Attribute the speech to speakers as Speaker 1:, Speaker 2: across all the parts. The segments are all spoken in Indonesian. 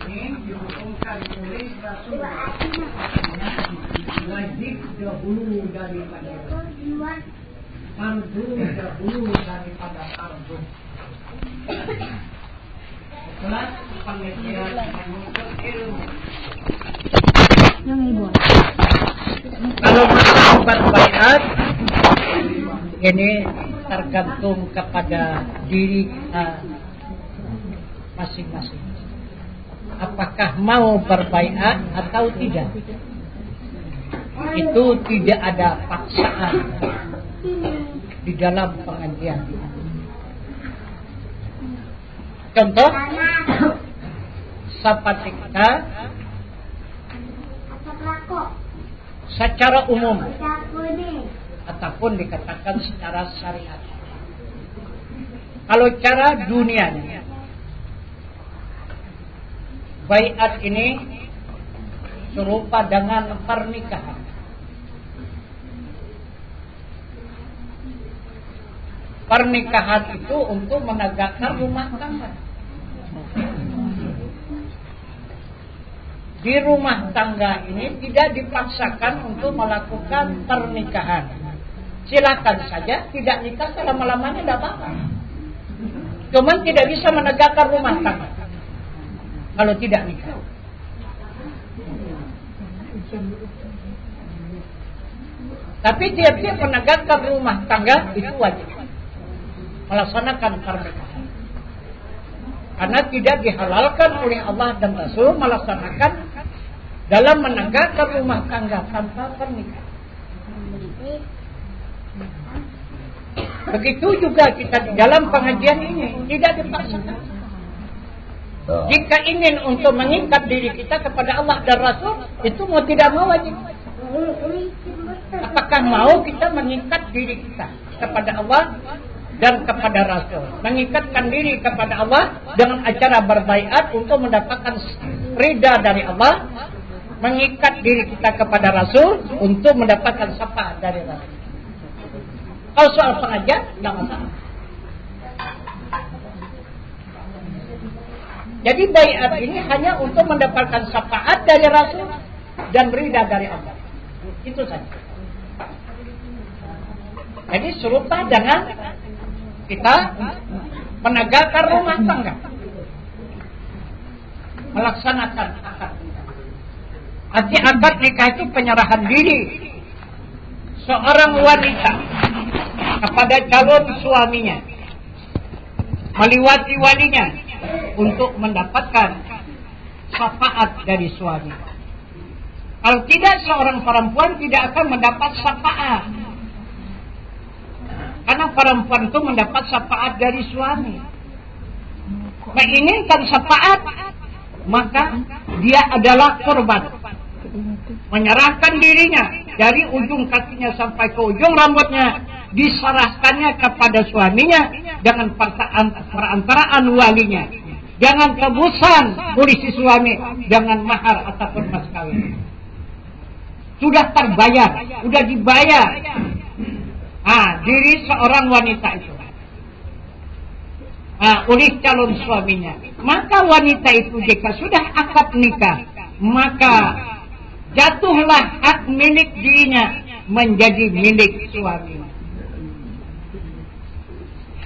Speaker 1: ini dihukumkan oleh Rasulullah. Wajib dahulu daripada fardu dahulu daripada fardu. Kelas pengertian menuntut ilmu. Kalau bersahabat baiat ini tergantung kepada diri kita masing-masing. Apakah mau berbaiat atau tidak? Itu tidak ada paksaan di dalam pengajian. Contoh, seperti kita secara umum ataupun dikatakan secara syariat. Kalau cara dunianya, baiat ini serupa dengan pernikahan. Pernikahan itu untuk menegakkan rumah tangga. Di rumah tangga ini tidak dipaksakan untuk melakukan pernikahan. Silakan saja tidak nikah selama-lamanya, tidak apa-apa. Cuman tidak bisa menegakkan rumah tangga kalau tidak nikah. Tapi tiap-tiap menegakkan rumah tangga itu wajib melaksanakan pernikahan. Karena tidak dihalalkan oleh Allah dan Rasul melaksanakan dalam menegakkan rumah tangga tanpa pernikahan. Begitu juga kita di dalam pengajian ini tidak dipaksakan. Jika ingin untuk mengikat diri kita kepada Allah dan Rasul, itu mau tidak mau wajib. Apakah mau kita mengikat diri kita kepada Allah dan kepada Rasul, mengikatkan diri kepada Allah dengan acara berbaiat untuk mendapatkan ridha dari Allah, mengikat diri kita kepada Rasul untuk mendapatkan syafaat dari Rasul. Kalau soal pengajian, tidak masalah. Jadi baiat ini hanya untuk mendapatkan syafaat dari Rasul dan ridha dari Allah. Itu saja. Jadi serupa dengan kita menegakkan rumah tangga, melaksanakan akad nikah. Arti akad nikah itu penyerahan diri seorang wanita kepada calon suaminya, meliwati walinya untuk mendapatkan syafaat dari suami. Kalau tidak, seorang perempuan tidak akan mendapat syafaat. Karena perempuan itu mendapat syafaat dari suami. Menginginkan syafaat, maka dia adalah korban. Menyerahkan dirinya dari ujung kakinya sampai ke ujung rambutnya, diserahkannya kepada suaminya dengan perantaraan walinya. Jangan tebusan polisi suami dengan mahar ataupun mas kawin. Sudah terbayar, sudah dibayar. Diri seorang wanita itu oleh calon suaminya. Maka wanita itu jika sudah akad nikah, maka jatuhlah hak milik dirinya menjadi milik suami.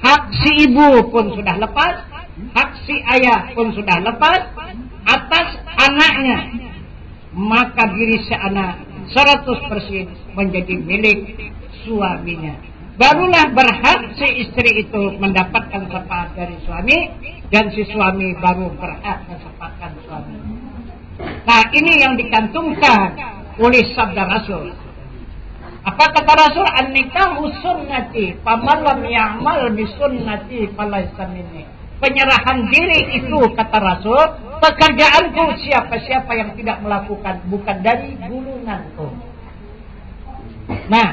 Speaker 1: Hak si ibu pun sudah lepas, hak si ayah pun sudah lepas atas anaknya. Maka diri si anak 100% menjadi milik suaminya. Barulah berhak si istri itu mendapatkan syafaat dari suami, dan si suami baru berhak mendapatkan suami. Nah, ini yang dicantumkan oleh sabda Rasul. Apa kata Rasul? An-nikahu sunnati, faman lam ya'mal bi sunnati falaysa minni. Penyerahan diri itu, kata Rasul, pekerjaanku, siapa-siapa yang tidak melakukan bukan dari golonganku. Nah,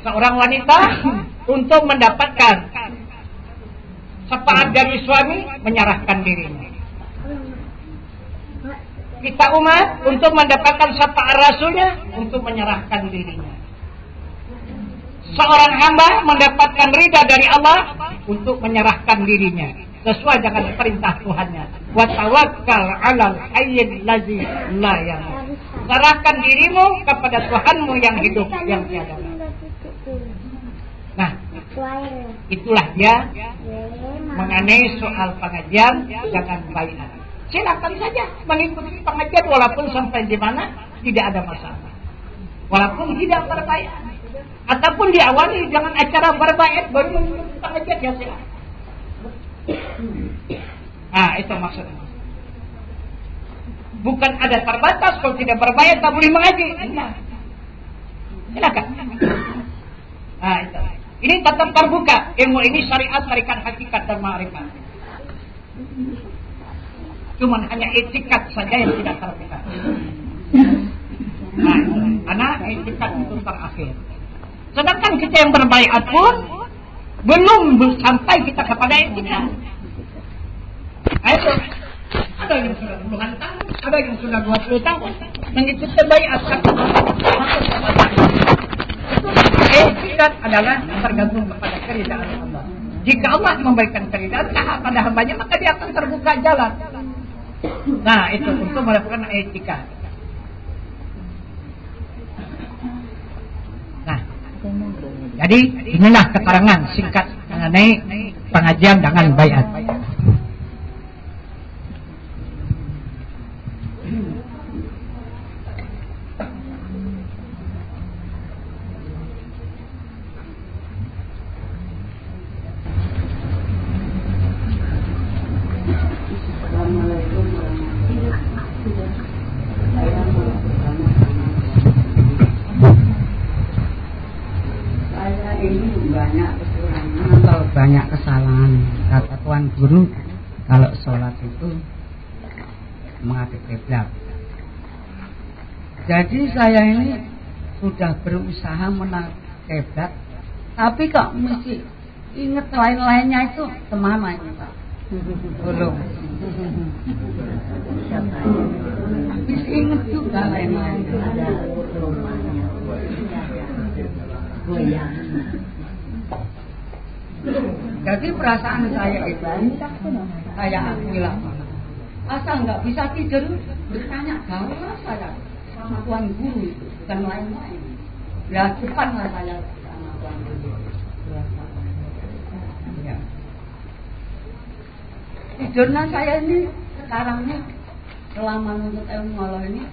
Speaker 1: seorang wanita untuk mendapatkan syafaat dari suami menyerahkan dirinya. Kita umat untuk mendapatkan syafaat Rasulnya untuk menyerahkan dirinya. Seorang hamba mendapatkan ridha dari Allah untuk menyerahkan dirinya. sesuai dengan perintah Tuhannya. Wa tawakkal 'alal hayyil ladzi la yamut. Serahkan dirimu kepada Tuhanmu yang hidup, yang tiada. Nah, itulah dia mengenai soal pengajian dengan baiat. Silakan saja mengikuti pengajian walaupun sampai di mana tidak ada masalah. Walaupun tidak berbaiat. Ataupun diawali dengan acara berbaiat baru mengikuti pengajian, ya silakan. Nah, itu maksudnya. Bukan ada terbatas, kalau tidak berbaiat tak boleh mengaji. Enggak. Silakan. Nah, itu. Ini tetap terbuka. Ilmu ini syariat, syarikat, hakikat dan ma'rifat. Cuman hanya etikat saja yang tidak terbuka. Nah, karena etikat itu terakhir. Sedangkan kita yang berbaiat pun belum sampai kita kepada etikat. Itu ada yang sudah puluhan tahun, ada yang sudah 20 tahun mengikuti baiat. Etikat adalah tergantung kepada keridaan Allah. Jika Allah memberikan keridaan pada hambanya, maka dia akan terbuka jalan. Nah, itu untuk melakukan etikat. Nah, jadi inilah keterangan singkat mengenai pengajian dengan baiat.
Speaker 2: Banyak kesalahan. Kata Tuan Guru, kalau sholat itu menghadap kiblat. Jadi saya ini sudah berusaha menghadap kiblat, tapi kok mesti ingat lain-lainnya itu kemana ini Pak? Belum. Mesti ingat juga lain-lainnya. Jadi perasaan saya itu, saya akui lah, asal nggak bisa tidur, bertanya jawab saya sama Tuan Guru itu, bukan lain-lain. Ya cepatlah saya sama Tuan Guru. Ya. Tidurnya saya ini sekarang ini selama menuntut ilmu Allah ini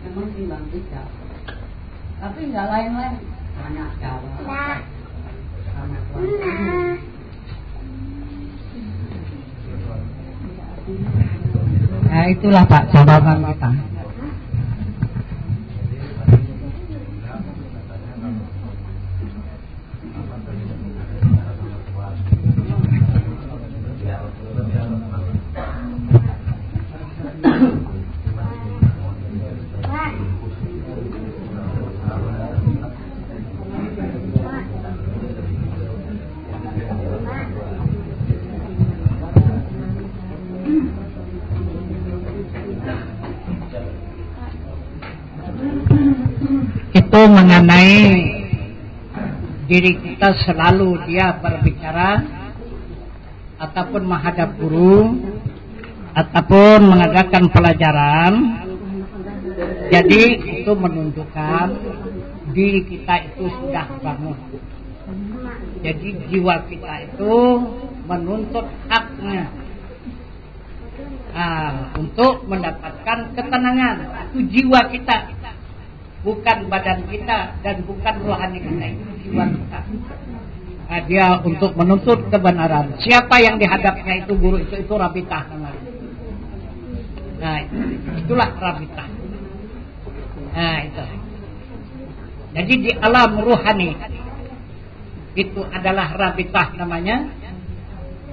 Speaker 2: memang timbang tidak, tapi nggak lain-lain, tanya jawab. Nah, itulah Pak jawaban kita.
Speaker 1: Itu mengenai diri kita selalu dia berbicara ataupun menghadap guru ataupun mengadakan pelajaran. Jadi itu menunjukkan diri kita itu sudah bangun. Jadi jiwa kita itu menuntut haknya untuk mendapatkan ketenangan. Itu jiwa kita, bukan badan kita dan bukan rohani kita, itu jiwa kita. Dia untuk menuntut kebenaran. Siapa yang dihadapnya itu guru itu rabitah namanya. Nah, itulah rabitah. Nah, itu. Jadi di alam rohani itu adalah rabitah namanya.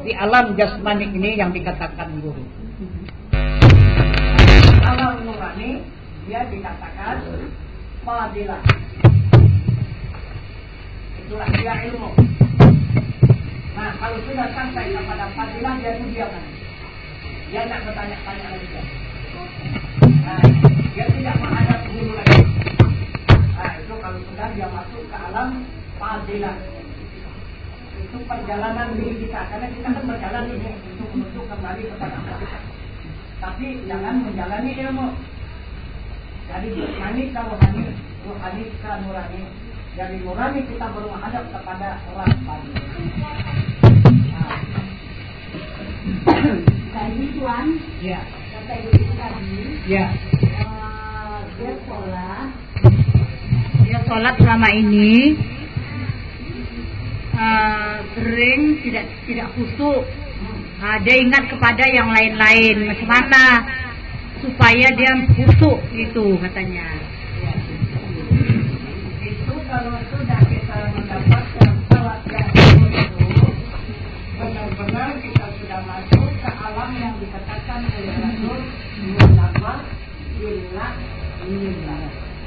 Speaker 1: Di alam jasmani ini yang dikatakan guru. Alam rohani dia dikatakan fadilah. Itulah dia ilmu. Nah, kalau sudah sampai kepada fadilah, dia itu diam. Dia tidak bertanya-tanya lagi. Nah, dia tidak menghadap guru lagi. Nah, itu kalau sudah dia masuk ke alam fadilah. Itu perjalanan diri kita, karena kita kan berjalan ini untuk menuju kembali kepada Allah. Tapi jangan menjalani ilmu. Jadi jasmani ke rohani, rohani ke nurani. Dari nurani kita baru menghadap kepada Rabbani.
Speaker 2: Tadi Tuan,
Speaker 1: Ya.
Speaker 2: kata ibu tadi,
Speaker 1: Ya.
Speaker 2: dia sholat selama ini sering tidak khusyuk. Dia ingat kepada yang lain-lain, macam mana supaya dia khusyuk itu katanya.
Speaker 1: Itu kalau sudah kita mendapatkan salat yang khusyuk, benar-benar kita sudah masuk ke alam yang dikatakan oleh Rasul munafah billah minillah,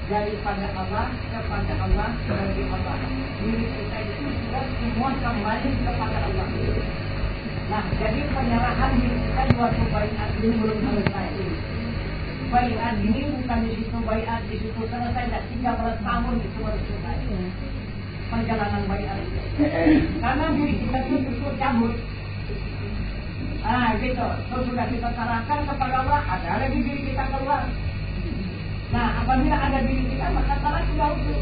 Speaker 1: daripada Allah kepada Allah dari Allah. Diri kita itu sudah semua kembali kepada Allah. Nah, jadi penyerahan diri kita waktu baiat ini belum selesai. Baiat ini bukan di situ baiat, di situ selesai, dan 13 tahun itu baru selesai. Perjalanan baiat itu. Karena diri kita itu justru cabut. Gitu. Terus sudah kita serahkan kepada Allah, ada lagi diri kita keluar. Nah, apabila ada diri kita, maka salah sudah utuh.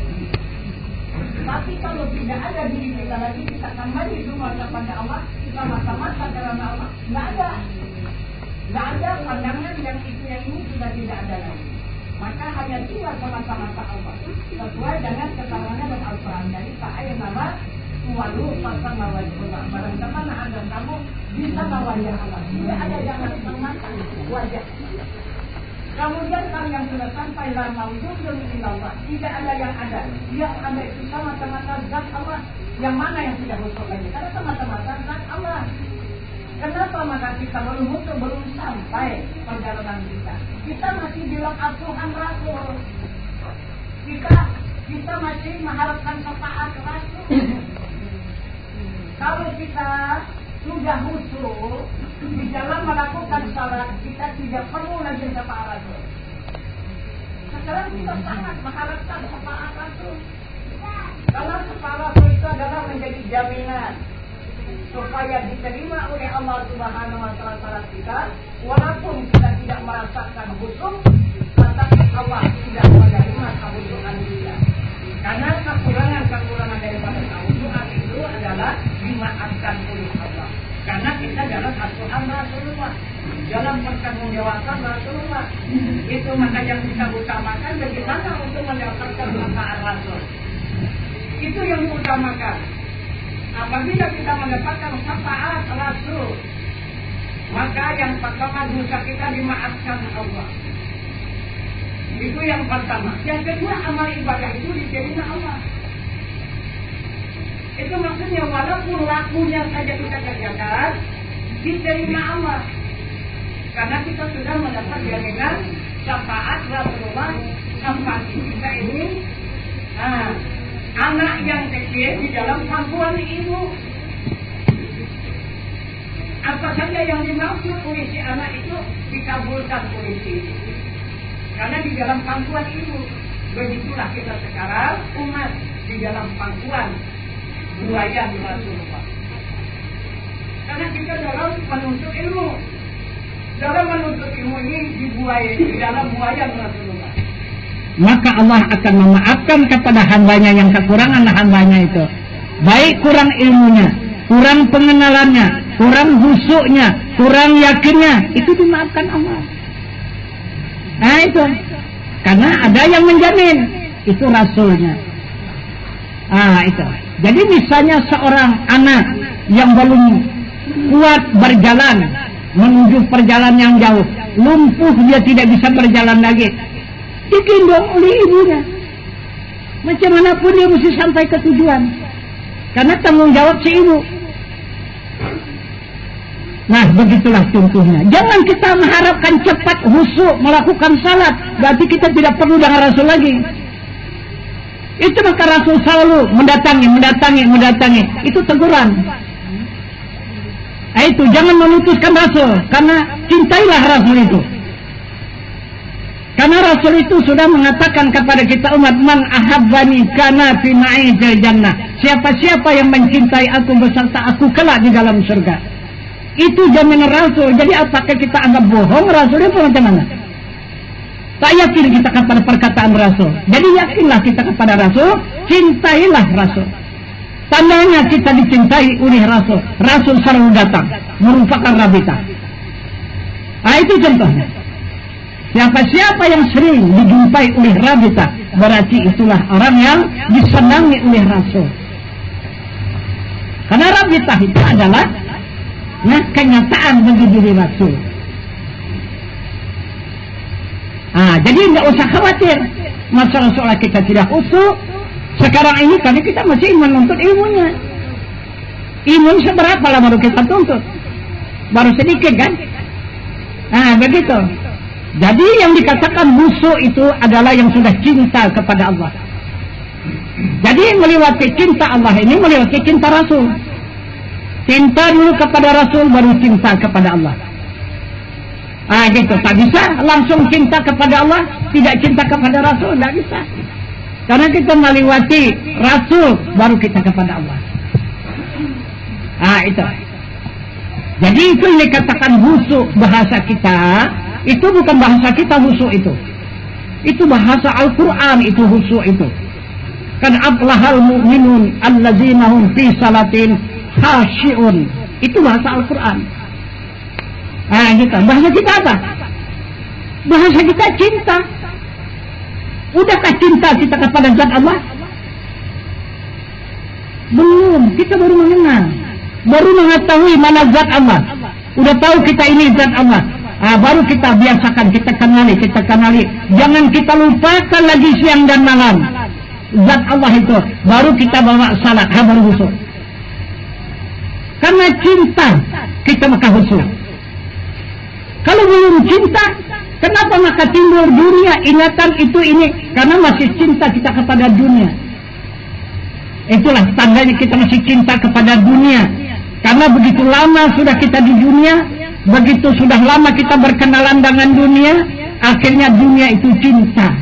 Speaker 1: Tapi kalau tidak ada diri kita lagi, kita kembali semua kepada Allah, kita mata-mata karena Allah. Nggak ada pandangan yang itu yang ini sudah tidak ada lagi. Maka hanya tinggal semata-mata Allah. Sesuai dengan keterangan dalam Al-Quran. Jadi ayat nama walu pasang wajah. Barang kemana ada kamu bisa wajah Allah. Tidak ada yang harus mengatakan wajah. Kemudian kan yang sudah sampai lama wujud ilallah, tidak ada yang ada. Yang ada itu semata-mata zat Allah. Yang mana yang tidak musuh lagi? Karena semata-mata zat Allah. Kenapa maka kita belum sampai perjalanan kita? Kita masih bilang asuhan Rasul. Kita masih mengharapkan syafaat Rasul. Kalau kita sudah khusyuk di dalam melakukan salat, kita tidak perlu lagi syafaat Rasul. Sekarang kita sangat mengharapkan syafaat Rasul. Karena syafaat Rasul itu adalah menjadi jaminan supaya diterima oleh Allah Subhanahu wa Ta'ala salat kita, walaupun kita tidak merasakan khusyuk, tetapi Allah tidak menerima kekhusyukan kita. Karena kekurangan daripada kekhusyukan itu adalah dimaafkan oleh Allah. Karena kita dalam asuhan Rasulullah, dalam pertanggungjawaban Rasulullah. Itu maka yang kita utamakan bagaimana untuk mendapatkan syafaat Rasul. Itu yang diutamakan. Apabila kita mendapatkan syafaat Rasul, maka yang pertama dosa kita dimaafkan Allah. Itu yang pertama. Yang kedua, amal ibadah itu diterima Allah. Itu maksudnya walaupun lakunya saja kita kerjakan, diterima Allah. Karena kita sudah mendapat jaminan syafaat Rasulullah sampai kita ini anak yang kecil di dalam pangkuan ibu. Apa saja yang dimaksud oleh si anak itu dikabulkan oleh si ibu. Karena di dalam pangkuan ibu, begitulah kita sekarang umat di dalam pangkuan buaya Rasulullah. Karena kita dalam menuntut ilmu. Dalam menuntut ilmu ini di dalam buaya Rasulullah. Maka Allah akan memaafkan kepada hambanya yang kekurangan hambanya itu. Baik kurang ilmunya, kurang pengenalannya, kurang khusyuknya, kurang yakinnya, itu dimaafkan Allah. Nah itu. Karena ada yang menjamin, itu Rasulnya. Itu. Jadi misalnya seorang anak yang belum kuat berjalan menuju perjalanan yang jauh, lumpuh, dia tidak bisa berjalan lagi, digendong oleh ibunya. Macam mana pun dia mesti sampai ke tujuan, karena tanggung jawab si ibu. Nah, begitulah contohnya. Jangan kita mengharapkan cepat khusyuk melakukan salat, berarti kita tidak perlu dengan Rasul lagi. Itu maka Rasul selalu mendatangi. Itu teguran. Itu jangan memutuskan Rasul, karena cintailah Rasul itu. Karena Rasul itu sudah mengatakan kepada kita umat, man ahabbani kana fi ma'idil jannah. siapa-siapa yang mencintai aku beserta aku kelak di dalam surga. Itu jaminan Rasul. Jadi apakah kita anggap bohong Rasulnya pun macam mana? Tak yakin kita kepada perkataan Rasul. Jadi yakinlah kita kepada Rasul, cintailah Rasul. Tandanya kita dicintai oleh Rasul. Rasul selalu datang, merupakan rabita. Itu contohnya. Siapa-siapa yang sering dijumpai oleh rabita, berarti itulah orang yang disenangi oleh Rasul. Karena rabita itu adalah kenyataan bagi diri Rasul. Jadi nggak usah khawatir masalah soal kita tidak khusyuk. Sekarang ini karena kita masih menuntut ilmunya. Ilmu seberapa lah baru kita tuntut? Baru sedikit kan? Begitu. Jadi yang dikatakan khusyuk itu adalah yang sudah cinta kepada Allah. Jadi melewati cinta Allah ini melewati cinta Rasul. Cinta dulu kepada Rasul baru cinta kepada Allah. Gitu. Tak bisa langsung cinta kepada Allah, tidak cinta kepada Rasul, tidak bisa. Karena kita melewati Rasul baru kita kepada Allah. Itu. Jadi itu yang dikatakan khusyuk bahasa kita. Itu bukan bahasa kita khusyuk itu. Itu bahasa Al-Quran itu khusyuk itu. Kan aflahal mu'minun allazina hum fi salatin khashi'un. Itu bahasa Al-Quran. Gitu. Bahasa kita apa? Bahasa kita cinta. Udahkah cinta kita kepada zat Allah? Belum. Kita baru mengenal. Baru mengetahui mana zat Allah. Udah tahu kita ini zat Allah. Baru kita biasakan, kita kenali. Jangan kita lupakan lagi siang dan malam zat Allah itu. Baru kita bawa salat, baru khusyuk. Karena cinta kita maka khusyuk. Kalau belum cinta, kenapa maka timbul dunia, ingatan itu ini? Karena masih cinta kita kepada dunia. Itulah tandanya kita masih cinta kepada dunia. Karena begitu lama sudah kita di dunia, begitu sudah lama kita berkenalan dengan dunia, akhirnya dunia itu cinta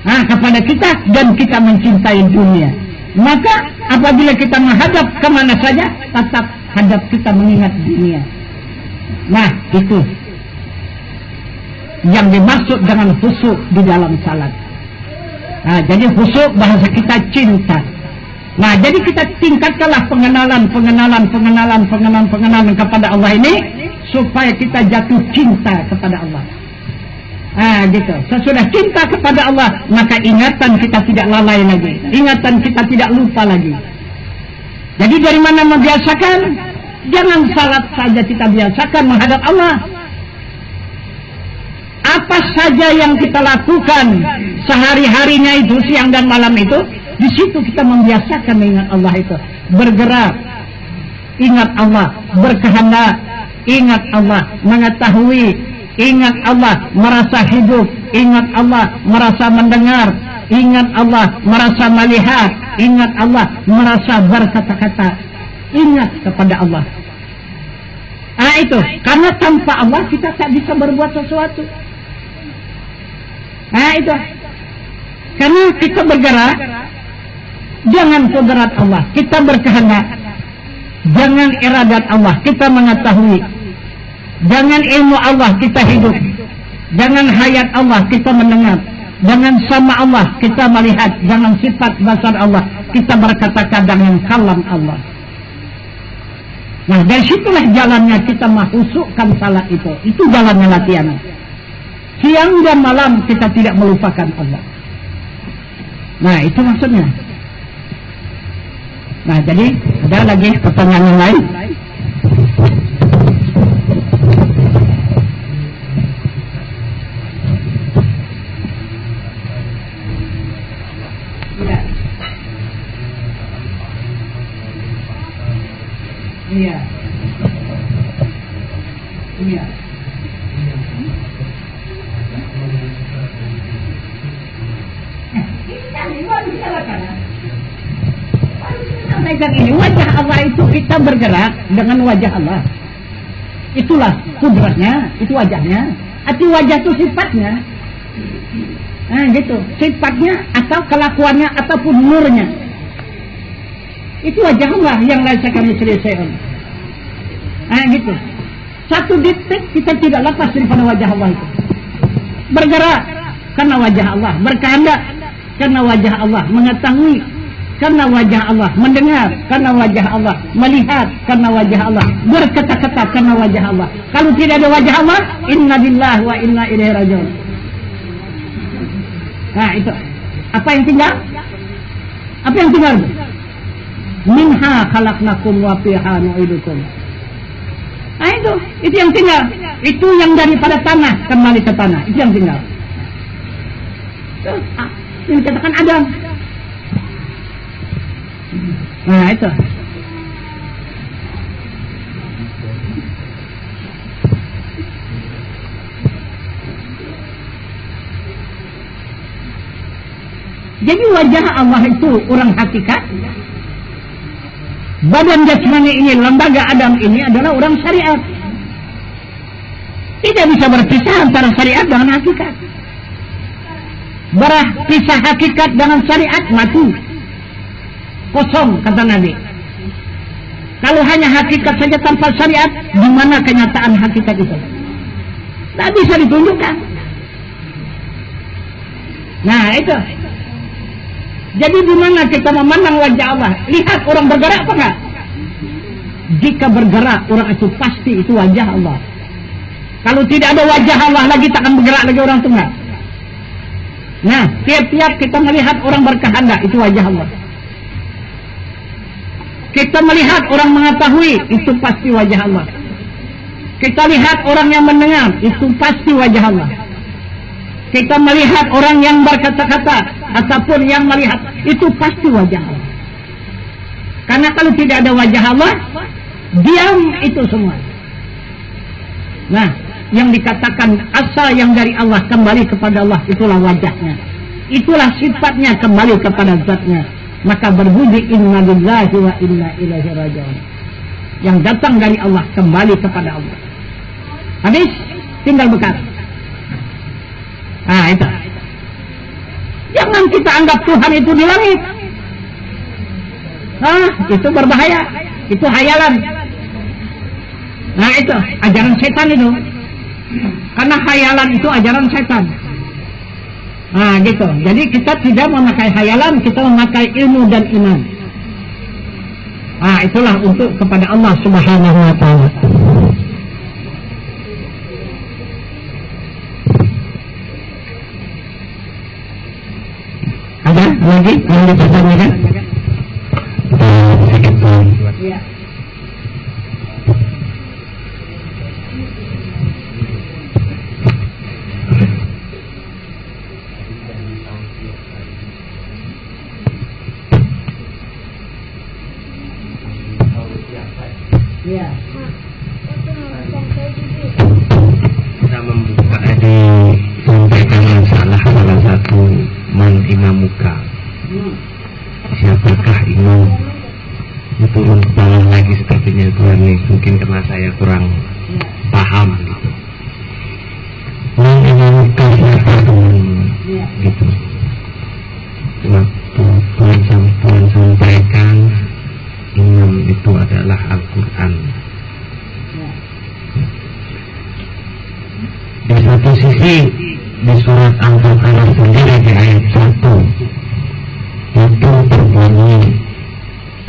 Speaker 1: kepada kita dan kita mencintai dunia. Maka apabila kita menghadap kemana saja, tetap hadap kita mengingat dunia. Itu yang dimaksud dengan khusyuk di dalam salat. Jadi khusyuk bahasa kita cinta. Jadi kita tingkatkanlah pengenalan kepada Allah ini supaya kita jatuh cinta kepada Allah. Gitu. Sesudah cinta kepada Allah, maka ingatan kita tidak lalai lagi, ingatan kita tidak lupa lagi. Jadi dari mana membiasakan? Jangan salat saja kita biasakan menghadap Allah. Apa saja yang kita lakukan sehari-harinya itu, siang dan malam itu, di situ kita membiasakan mengingat Allah itu. Bergerak, ingat Allah. Berkehendak, ingat Allah. Mengetahui, ingat Allah. Merasa hidup, ingat Allah. Merasa mendengar, ingat Allah. Merasa melihat, ingat Allah. Merasa berkata-kata, ingat kepada Allah. Itu. Karena tanpa Allah kita tak bisa berbuat sesuatu. Itu. Karena kita bergerak, jangan kodrat Allah, kita berkehendak. Jangan iradat Allah, kita mengetahui. Jangan ilmu Allah, kita hidup. Jangan hayat Allah, kita mendengar. Jangan sama Allah, kita melihat. Jangan sifat basar Allah, kita berkata-kata dengan kalam Allah. Dari situlah jalannya kita menghusukkan salat itu. Itu jalannya latihannya. Siang dan malam kita tidak melupakan Allah. Itu maksudnya. Jadi ada lagi pertanyaan yang lain? Iya. Sampaikan ini, wajah Allah itu kita bergerak dengan wajah Allah. Itulah kudratnya, itu wajahnya. Arti wajah itu sifatnya. Gitu, sifatnya atau kelakuannya ataupun nurnya. Itu wajah Allah yang laisa kamitslihi syai'un. Gitu. Satu detik kita tidak lepas daripada wajah Allah itu. Bergerak karena wajah Allah, berkehendak karena wajah Allah, mengetahui karena wajah Allah, mendengar karena wajah Allah, melihat karena wajah Allah, berkata-kata karena wajah Allah. Kalau tidak ada wajah Allah, inna lillahi wa inna ilaihi raji'un. Nah itu. Apa yang tinggal? Apa yang tinggal? Minha khalaqnakum wa fiha nu'idukum. Nah itu yang tinggal. Itu yang daripada tanah kembali ke tanah. Itu yang tinggal. Yang dikatakan Adam. Nah itu. Jadi wajah Allah itu orang hakikat. Badan jasmani ini, lembaga Adam ini adalah orang syariat. Tidak bisa berpisah antara syariat dengan hakikat. Berpisah hakikat dengan syariat mati. Kosong kata Nabi. Kalau hanya hakikat saja tanpa syariat, di mana kenyataan hakikat itu? Tidak bisa ditunjukkan. Nah itu. Jadi di mana kita memandang wajah Allah? Lihat orang bergerak apa enggak? Jika bergerak orang itu pasti itu wajah Allah. Kalau tidak ada wajah Allah lagi tak akan bergerak lagi orang itu enggak. Nah, tiap-tiap kita melihat orang berkehendak itu wajah Allah. Kita melihat orang mengetahui itu pasti wajah Allah. Kita lihat orang yang mendengar itu pasti wajah Allah. Kita melihat orang yang berkata-kata ataupun yang melihat itu pasti wajah Allah. Karena kalau tidak ada wajah Allah, diam itu semua. Nah, yang dikatakan asal yang dari Allah kembali kepada Allah, itulah wajahnya. Itulah sifatnya kembali kepada zatnya. Maka berbunyi inna lillahi wa inna ilaihi raji'un. Yang datang dari Allah kembali kepada Allah. Habis tinggal bekal. Nah itu. Jangan kita anggap Tuhan itu di langit. Itu berbahaya. Itu hayalan. Nah itu ajaran setan itu. Karena hayalan itu ajaran setan. Nah gitu. Jadi kita tidak memakai hayalan, kita memakai ilmu dan iman. Nah itulah untuk kepada Allah Subhanahu wa ta'ala. Ada lagi yang dipertanyakan? Ya. Ya.
Speaker 3: Kita membuka disampaikan masalah salah satu man imamuka. Siapakah imam? Turun ke bawah lagi sepertinya Tuhan nih. Mungkin karena saya kurang paham gitu. Man imamuka siapa teman? Gitu. Waktu Tuhan sampaikan imam itu adalah Al-Quran. Di satu sisi di surat Al-Baqarah sendiri di ayat 1 itu berbunyi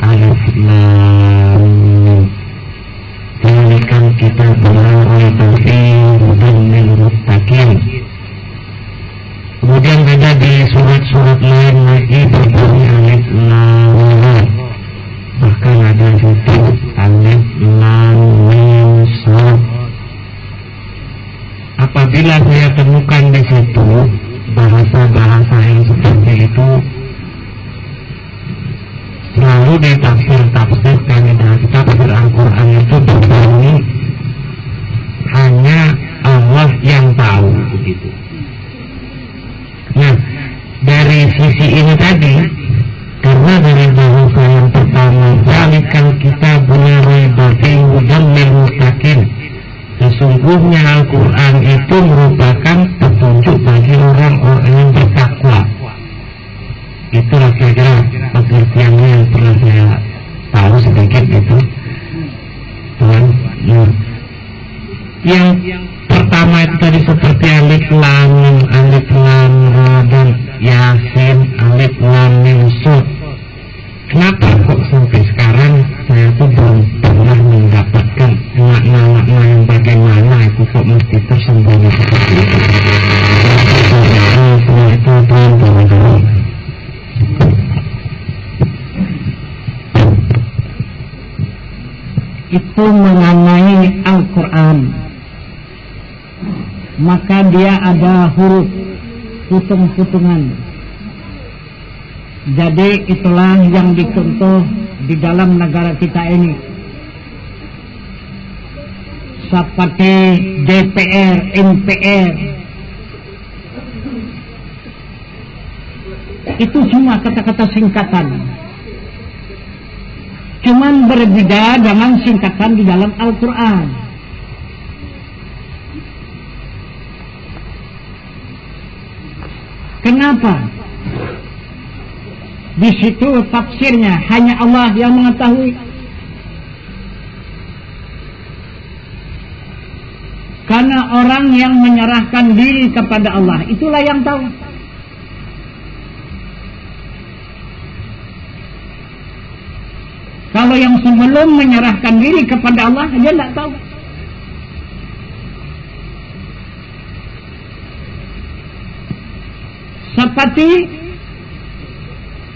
Speaker 3: alif lam mim. Demikian kita berlalu fi hudal lil muttaqin. Kemudian ada di surat-surat lain lagi berbunyi alif lam mim. Bahkan ada situ alif lam mim sad. Apabila saya temukan di situ bahasa-bahasa yang seperti itu selalu ditafsir-tafsirkan di dalam tafsir Al-Quran itu berbunyi hanya Allah yang tahu begitu. Nah, dari sisi ini tadi, karena dari bahasa yang pertama balikan kita benar bagi hudal lil muttaqin, sesungguhnya Al-Quran itu merupakan petunjuk bagi orang-orang yang bertakwa. Itulah kira-kira pengertiannya yang pernah saya tahu sedikit itu Tuhan. Yang pertama itu tadi seperti alif lam mim, alif lam ra dan yasin, alif lam mim sud. Kenapa kok sampai sekarang saya tuh belum pernah mendapatkan makna-makna yang bagaimana itu kok mesti tersembunyi seperti itu. Itu dulu.
Speaker 1: Itu mengenai Al-Quran, maka dia ada huruf hitung-hitungan. Jadi itulah yang dicontoh di dalam negara kita ini, seperti DPR, MPR, itu semua kata-kata singkatan. Cuman berbeda dengan singkatan di dalam Al-Quran. Kenapa? Di situ tafsirnya hanya Allah yang mengetahui. Karena orang yang menyerahkan diri kepada Allah, itulah yang tahu. Kalau yang sebelum menyerahkan diri kepada Allah, dia tidak tahu. Seperti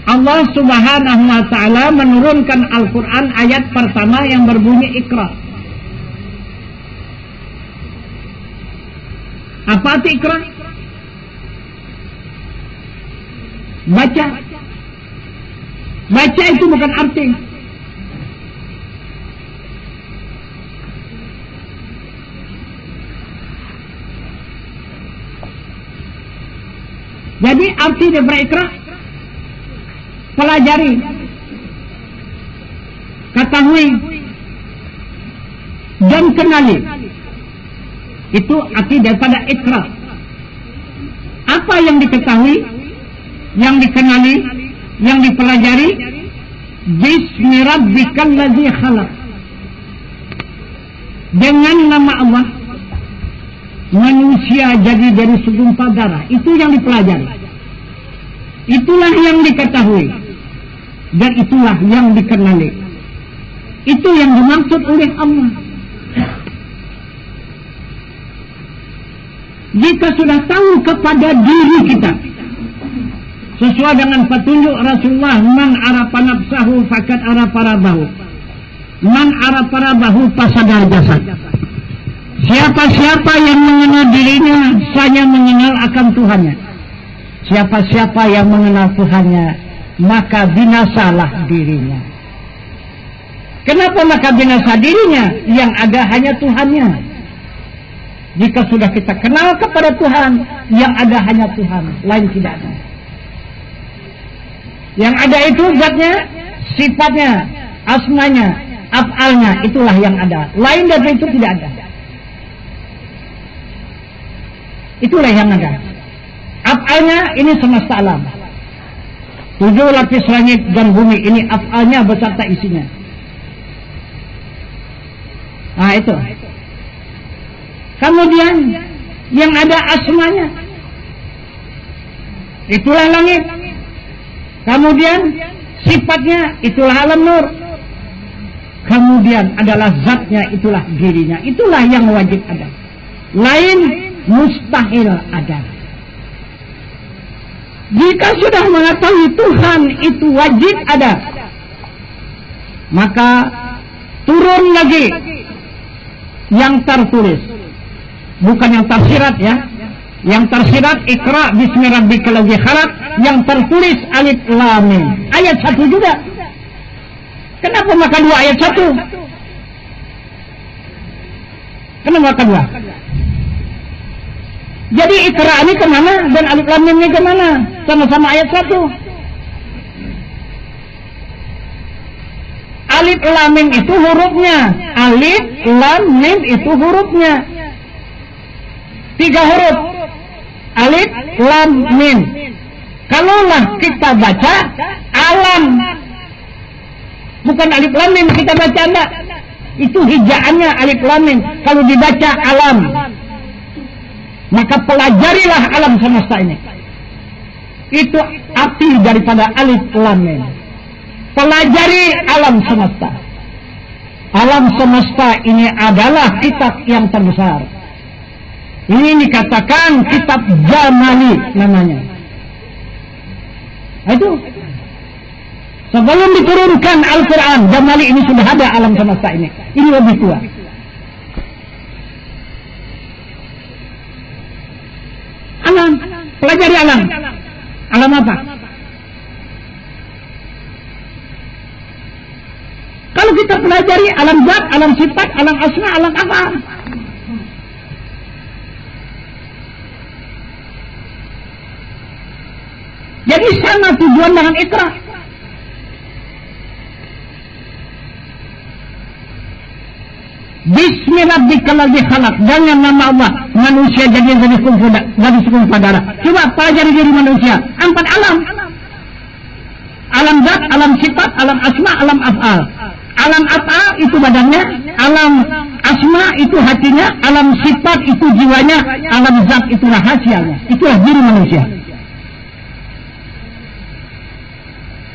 Speaker 1: Allah Subhanahu wa ta'ala menurunkan Al-Quran ayat pertama yang berbunyi Iqra. Apa arti Iqra? Baca. Baca itu bukan arti. Jadi arti daripada Iqra, pelajari, ketahui, dan kenali. Itu arti daripada Iqra. Apa yang diketahui, yang dikenali, yang dipelajari? Bismi rabbikal ladzi khalaq. Dengan nama Allah, manusia jadi dari segumpal darah. Itu yang dipelajari, itulah yang diketahui, dan itulah yang dikenali. Itu yang dimaksud oleh Allah. Jika sudah tahu kepada diri kita, sesuai dengan petunjuk Rasulullah, man arafa nafsahu faqad arafa rabbahu, man arafa rabbahu fasadal jasad. Siapa-siapa yang mengenal dirinya, saya mengenal akan Tuhannya. Siapa-siapa yang mengenal Tuhannya, maka binasalah dirinya. Kenapa maka binasa dirinya? Yang ada hanya Tuhannya. Jika sudah kita kenal kepada Tuhan, yang ada hanya Tuhan, lain tidak ada. Yang ada itu zatnya, sifatnya, asmanya, af'alnya, itulah yang ada. Lain dari itu tidak ada. Itulah yang ada. Af'alnya ini semesta alam. 7 lapis langit dan bumi, ini af'alnya beserta isinya. Nah itu. Kemudian yang ada asmanya, itulah langit. Kemudian sifatnya, itulah alam nur. Kemudian adalah zatnya, itulah dirinya. Itulah yang wajib ada. Lain mustahil ada. Jika sudah mengetahui Tuhan itu wajib ada, maka turun lagi yang tertulis, bukan yang tersirat ya. Yang tersirat Iqra bismi rabbikal ladzi khalaq, yang tertulis alif lam mim. Ayat 1 juga. Kenapa maka 2 ayat 1? Kenapa maka 2? Jadi Iqra ini kemana dan alif lam mim ini kemana? Sama-sama ayat 1. Alif lam mim itu hurufnya. Alif lam mim itu hurufnya. 3 huruf. Alif lam mim. Kalaulah kita baca alam, bukan alif lam mim kita baca enggak. Itu hijaannya alif lam mim. Kalau dibaca alam, maka pelajarilah alam semesta ini. Itu arti daripada alif lam mim. Pelajari alam semesta. Alam semesta ini adalah kitab yang terbesar. Ini dikatakan kitab Jamali namanya. Itu sebelum diturunkan Al-Quran, Jamali ini sudah ada alam semesta ini. Ini lebih tua. Alam, pelajari alam. Alam apa? Kalau kita pelajari alam zat, alam sifat, alam asma, alam apa? Jadi sama tujuan dengan Iqra. Bismillahirrahmanirrahim khalaq, dengan nama Allah manusia jadi gadis kumpul darah. Coba pelajari diri manusia, 4 alam. Alam zat, alam sifat, alam asma, alam af'al. Alam af'al itu badannya, alam asma itu hatinya, alam sifat itu jiwanya, alam zat itu rahasianya. Itulah diri manusia.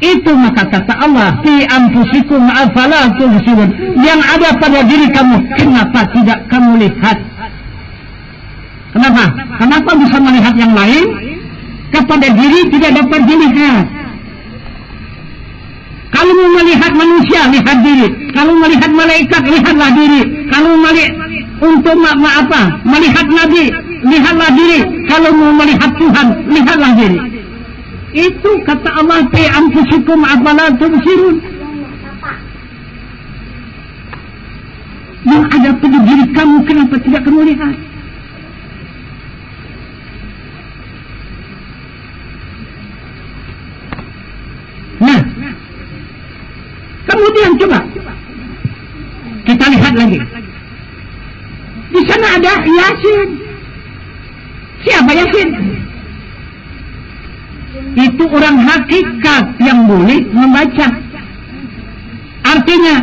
Speaker 1: Itu maka kata Allah, fi anfusikum afala tubsirun, yang ada pada diri kamu, kenapa tidak kamu lihat? Kenapa? Kenapa bisa melihat yang lain? Kepada diri tidak dapat dilihat. Kalau mau melihat manusia, lihat diri. Kalau melihat malaikat, lihatlah diri. Kalau untuk melihat Nabi, lihatlah diri. Kalau mau melihat Tuhan, lihatlah diri. Itu kata Allah, fi anfusikum afala tubsirun. Yang ada pada diri kamu, kenapa tidak kamu lihat? Nah, kemudian coba kita lihat lagi. Di sana ada Yasin. Siapa Yasin? Itu orang hakikat yang boleh membaca. Artinya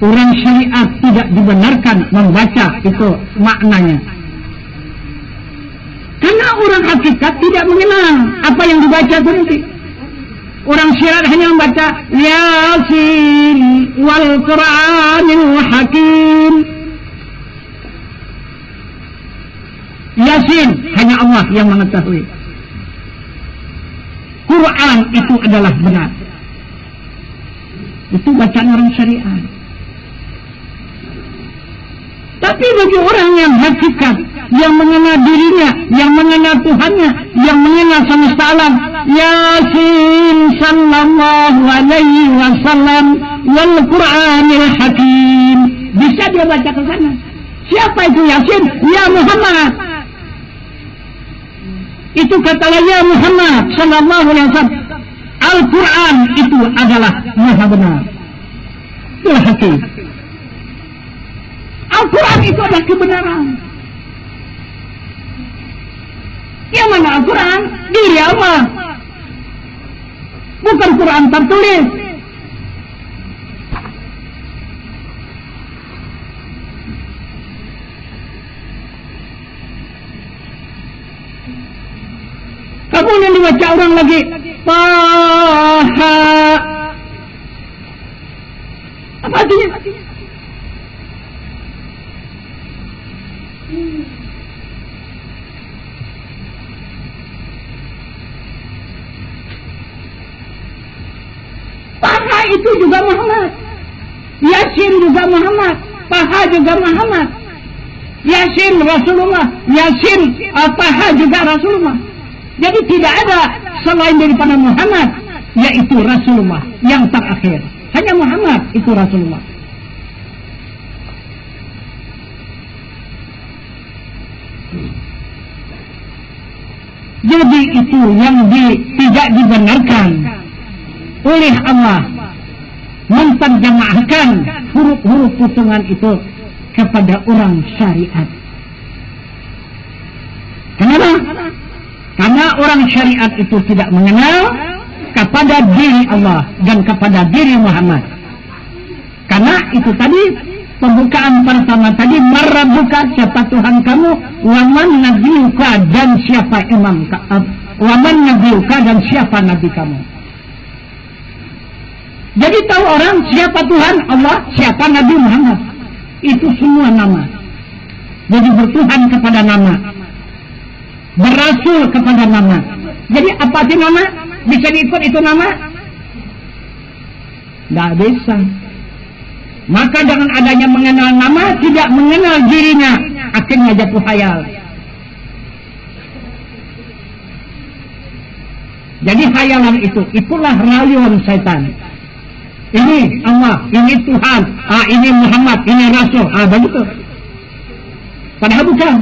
Speaker 1: orang syariat tidak dibenarkan membaca, itu maknanya. Karena orang hakikat tidak mengenal apa yang dibaca itu nanti. Orang syariat hanya membaca Yasin wal Qur'anil Hakim. Yasin hanya Allah yang mengetahui. Quran itu adalah benar. Itu bacaan orang syariat. Tapi bagi orang yang hakikat, yang mengenal dirinya, yang mengenal Tuhannya, yang mengenal semesta alam, Yasin sallallahu alaihi wasallam wal Qur'anil Hakim. Bisa dia baca ke sana. Siapa itu Yasin? Ya Muhammad. Itu katalah ya Muhammad sallallahu alaihi wasallam. Al-Quran itu adalah maha benar. Itulah hakim. Al-Quran itu adalah kebenaran. Yang mana Al-Quran? Diri Allah. Bukan Quran tertulis. Kemudian dibaca orang lagi, Taha. Apa artinya? Taha itu juga Muhammad. Yasin juga Muhammad. Taha juga Muhammad. Yasin Rasulullah. Yasin Taha juga Rasulullah. Jadi tidak ada selain daripada Muhammad, yaitu Rasulullah yang terakhir. Hanya Muhammad itu Rasulullah. Jadi itu yang tidak dibenarkan oleh Allah, menterjemahkan huruf-huruf potongan itu kepada orang syariat. Kenapa? Karena orang syariat itu tidak mengenal kepada diri Allah dan kepada diri Muhammad. Karena itu tadi pembukaan pertama tadi, Marabbuka, siapa Tuhan kamu, waman nabiyuka, dan siapa imam, waman nabiyuka, dan siapa nabi kamu. Jadi tahu orang siapa Tuhan Allah, siapa Nabi Muhammad, itu semua nama. Jadi bertuhan kepada nama, berasul kepada nama. Jadi apa sih nama? Bisa diikut itu nama? Tidak bisa. Maka dengan adanya mengenal nama, tidak mengenal dirinya, akhirnya jatuh khayal. Jadi khayalan itu, itulah rayuan setan. Ini Allah, ini Tuhan, ini Muhammad, ini Rasul, begitu. Padahal bukan.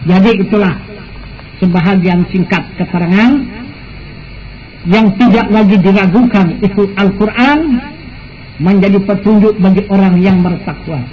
Speaker 1: Jadi itulah sebahagian singkat keterangan yang tidak lagi diragukan, itu Al-Quran menjadi petunjuk bagi orang yang bertakwa.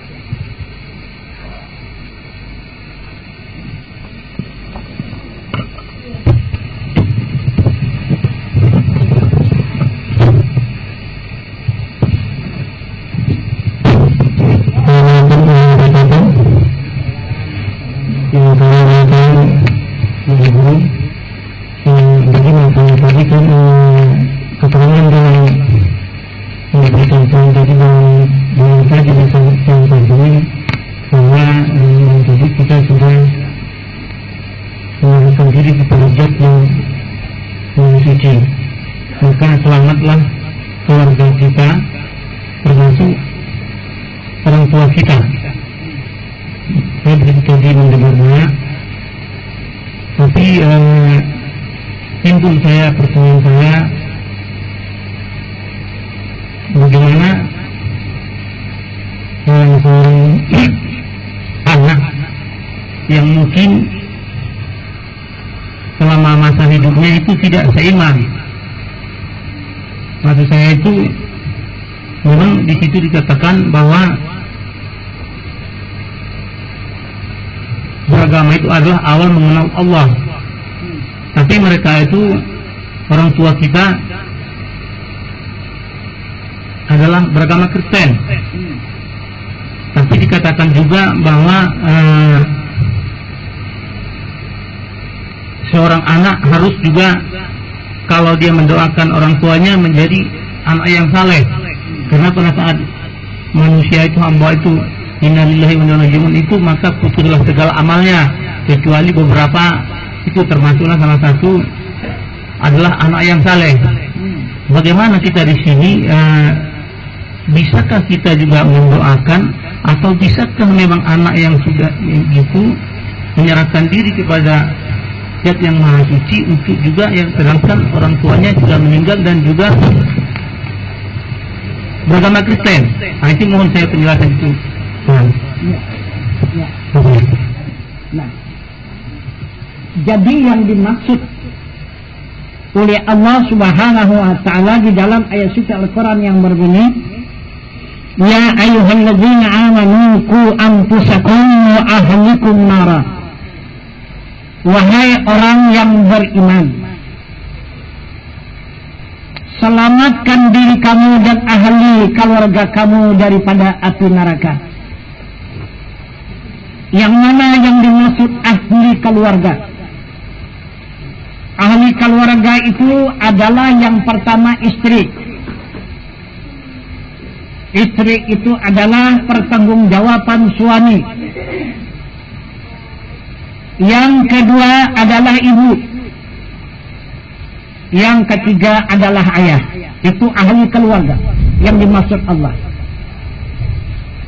Speaker 1: Maka selamatlah keluarga kita, termasuk orang tua kita. Saya begitu tadi mendengarnya, tapi timbul pertanyaan saya, bagaimana seorang anak yang mungkin selama masa hidupnya itu tidak seiman. Maksud saya itu memang di situ dikatakan bahwa beragama itu adalah awal mengenal Allah. Tapi mereka itu, orang tua kita adalah beragama Kristen. Tapi dikatakan juga bahwa seorang anak harus juga, kalau dia mendoakan orang tuanya, menjadi anak yang saleh. Karena pada saat manusia itu, hamba itu, innalillahi wa inna ilaihi raji'un, itu maka putuslah segala amalnya, kecuali beberapa. Itu termasuklah salah satu adalah anak yang saleh. Bagaimana kita di sini, bisakah kita juga mendoakan, atau bisakah memang anak yang sudah itu menyerahkan diri kepada Zat yang Maha Suci untuk juga yang sedangkan orang tuanya juga meninggal dan juga beragama Kristen? Itu mohon saya penjelasan itu. Nah, jadi yang dimaksud oleh Allah Subhanahu wa Ta'ala di dalam ayat suci Al-Quran yang berbunyi, ya ayyuhalladzina amanu qu anfusakum wa ahlikum nara. Wahai orang yang beriman, selamatkan diri kamu dan ahli keluarga kamu daripada api neraka. Yang mana yang dimaksud ahli keluarga? Ahli keluarga itu adalah yang pertama istri. Istri itu adalah pertanggungjawaban suami. Yang kedua adalah ibu. Yang ketiga adalah ayah. Itu ahli keluarga yang dimaksud Allah.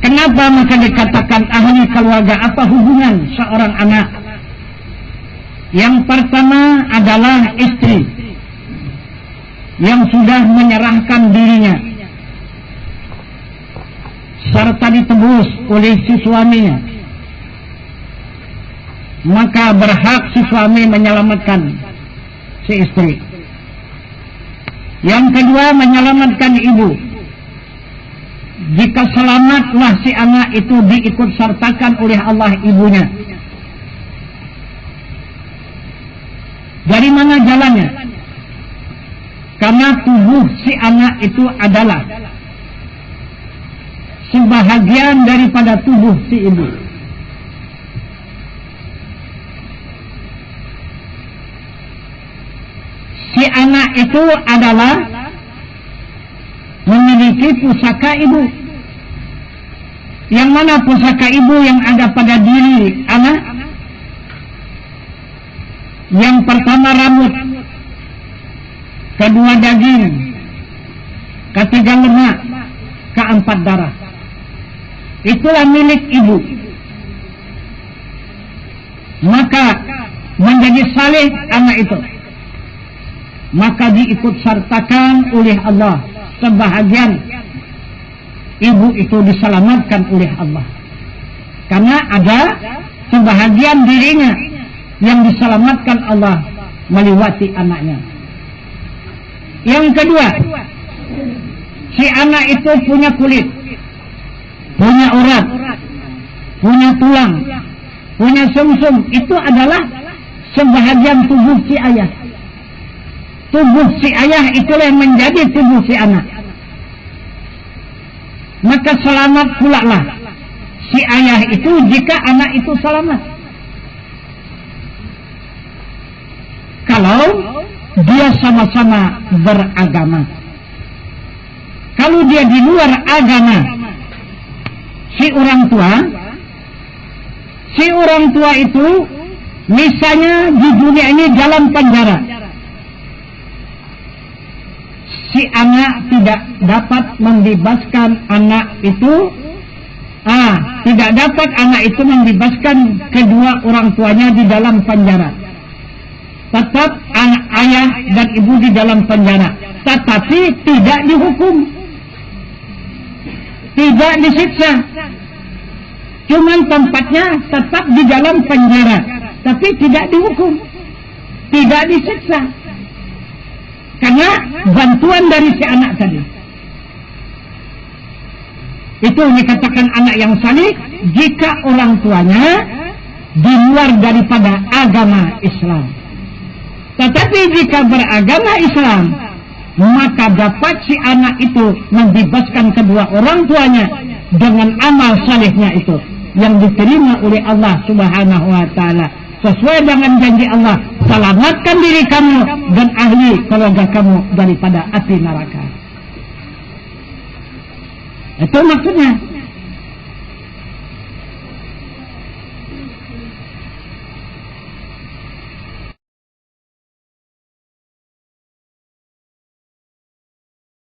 Speaker 1: Kenapa maka dikatakan ahli keluarga? Apa hubungan seorang anak? Yang pertama adalah istri yang sudah menyerahkan dirinya serta ditebus oleh si suaminya. maka berhak si suami menyelamatkan si istri. Yang kedua, menyelamatkan ibu. Jika selamatlah si anak itu diikut sertakan oleh Allah ibunya. Dari mana jalannya? Karena tubuh si anak itu adalah sebahagian daripada tubuh si ibu. Si anak itu adalah memiliki pusaka ibu. Yang mana pusaka ibu yang ada pada diri anak? Yang pertama rambut, kedua daging, ketiga lemak, keempat darah. Itulah milik ibu. Maka menjadi saleh anak itu, maka diikut sertakan oleh Allah. Sebahagian ibu itu diselamatkan oleh Allah, karena ada sebahagian dirinya yang diselamatkan Allah melewati anaknya. Yang kedua, si anak itu punya kulit, punya urat, punya tulang, punya sumsum. Itu adalah sebahagian tubuh si ayah. Tubuh si ayah itulah yang menjadi tubuh si anak. Maka selamat pula lah si ayah itu jika anak itu selamat. Kalau dia sama-sama beragama. Kalau dia di luar agama si orang tua itu misalnya di dunia ini dalam penjara, si anak tidak dapat membebaskan anak itu, tidak dapat anak itu membebaskan kedua orang tuanya di dalam penjara. Tetap anak ayah dan ibu di dalam penjara, tetapi tidak dihukum, tidak disiksa. Cuman tempatnya tetap di dalam penjara, tapi tidak dihukum, tidak disiksa. Karena bantuan dari si anak tadi. Itu dikatakan anak yang saleh jika orang tuanya di luar daripada agama Islam. Tetapi jika beragama Islam, maka dapat si anak itu membebaskan kedua orang tuanya dengan amal salehnya itu yang diterima oleh Allah Subhanahu wa taala. Sesuai dengan janji Allah, selamatkan diri kamu dan ahli keluarga kamu daripada api neraka. Itu maksudnya.